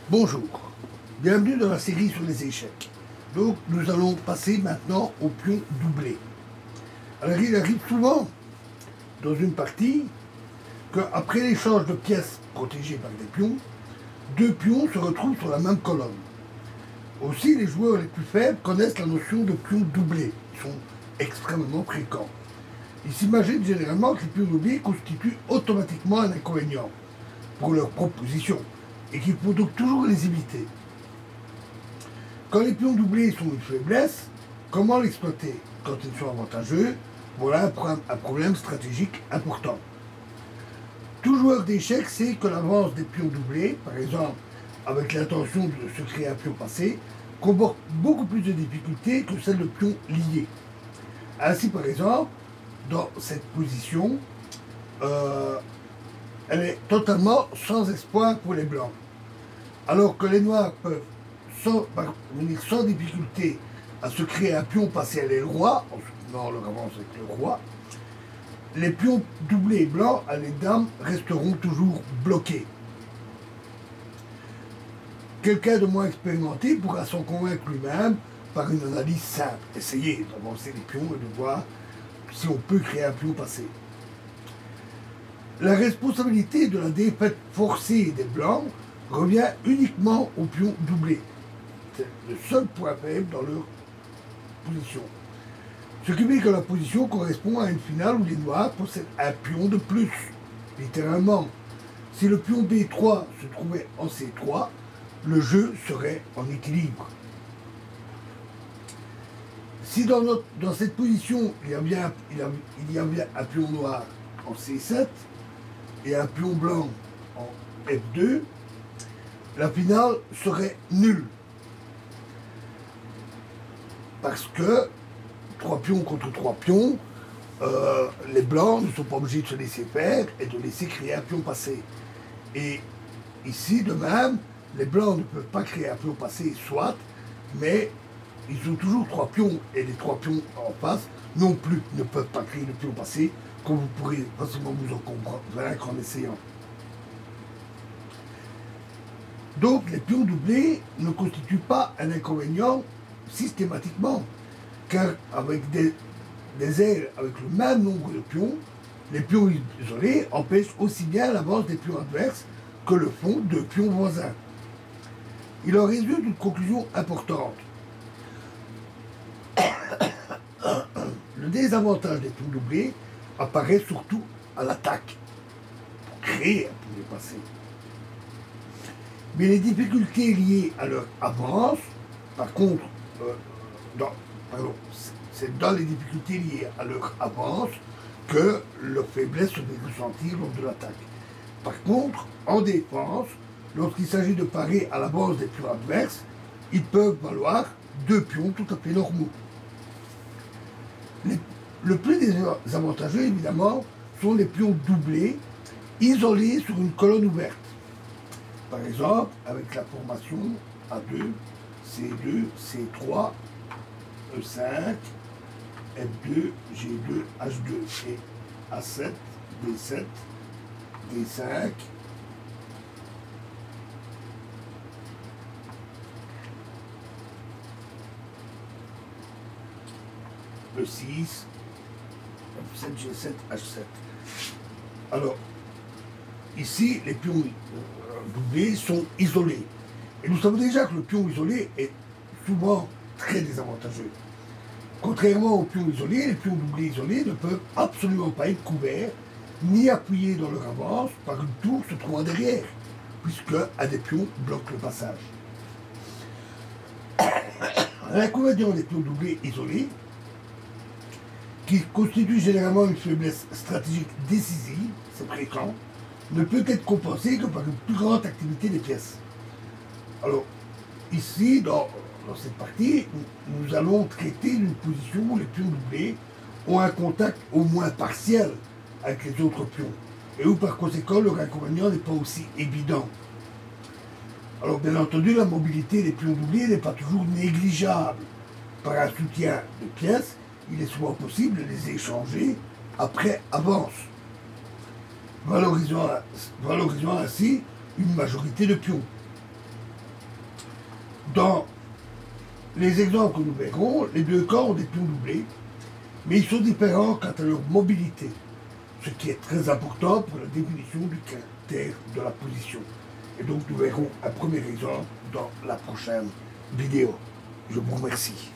Bonjour, bienvenue dans la série sur les échecs. Donc nous allons passer maintenant au pion doublé. Alors il arrive souvent dans une partie qu'après l'échange de pièces protégées par des pions, deux pions se retrouvent sur la même colonne. Aussi les joueurs les plus faibles connaissent la notion de pion doublé, ils sont extrêmement fréquents. Ils s'imaginent généralement que les pions doublés constituent automatiquement un inconvénient pour leur proposition et qu'il faut donc toujours les éviter. Quand les pions doublés sont une faiblesse, comment l'exploiter? Quand ils sont avantageux, voilà un problème stratégique important. Tout joueur d'échecs sait que l'avance des pions doublés, par exemple avec l'intention de se créer un pion passé, comporte beaucoup plus de difficultés que celle de pions liés. Ainsi, par exemple, dans cette position, elle est totalement sans espoir pour les blancs. Alors que les noirs peuvent venir sans difficulté à se créer un pion passé à l'aile roi, en soutenant leur avance avec le roi, les pions doublés blancs à l'aile dames resteront toujours bloqués. Quelqu'un de moins expérimenté pourra s'en convaincre lui-même par une analyse simple. Essayer d'avancer les pions et de voir si on peut créer un pion passé. La responsabilité de la défaite forcée des blancs revient uniquement aux pions doublés. C'est le seul point faible dans leur position. Ce qui fait que la position correspond à une finale où les noirs possèdent un pion de plus. Littéralement, si le pion B3 se trouvait en C3, le jeu serait en équilibre. Si dans cette position, il y a bien un pion noir en C7 et un pion blanc en F2, la finale serait nulle. Parce que 3 pions contre 3 pions, les blancs ne sont pas obligés de se laisser faire et de laisser créer un pion passé. Et ici, de même, les blancs ne peuvent pas créer un pion passé, soit, mais ils ont toujours 3 pions, et les 3 pions en face non plus ne peuvent pas créer de pion passé, comme vous pourrez facilement vous en convaincre en essayant. Donc les pions doublés ne constituent pas un inconvénient systématiquement, car avec des ailes avec le même nombre de pions, les pions isolés empêchent aussi bien l'avance des pions adverses que le font de pions voisins. Il en résulte une conclusion importante. Le désavantage des pions doublés apparaît surtout à l'attaque, pour créer un pion passé. Mais les difficultés liées à leur avance, par contre, c'est dans les difficultés liées à leur avance que leur faiblesse se fait ressentir lors de l'attaque. Par contre, en défense, lorsqu'il s'agit de parer à l'avance des pions adverses, ils peuvent valoir 2 pions tout à fait normaux. Le plus désavantageux, évidemment, sont les pions doublés, isolés sur une colonne ouverte. Par exemple, avec la formation A2, C2, C3, E5, F2, G2, H2 et A7, B7, D5, E6, F7, G7, H7. Alors, ici, les pions doublés sont isolés. Et nous savons déjà que le pion isolé est souvent très désavantageux. Contrairement aux pions isolés, les pions doublés isolés ne peuvent absolument pas être couverts ni appuyés dans leur avance par une tour se trouvant derrière, puisque un des pions bloque le passage. L'inconvénient des pions doublés isolés, qui constitue généralement une faiblesse stratégique décisive, c'est fréquent, ne peut être compensé que par une plus grande activité des pièces. Alors, ici, dans cette partie, nous allons traiter d'une position où les pions doublés ont un contact au moins partiel avec les autres pions, et où par conséquent leur inconvénient n'est pas aussi évident. Alors bien entendu, la mobilité des pions doublés n'est pas toujours négligeable. Par un soutien de pièces, il est souvent possible de les échanger après avance, valorisant ainsi une majorité de pions. Dans les exemples que nous verrons, les deux camps ont des pions doublés, mais ils sont différents quant à leur mobilité, ce qui est très important pour la définition du caractère de la position. Et donc nous verrons un premier exemple dans la prochaine vidéo. Je vous remercie.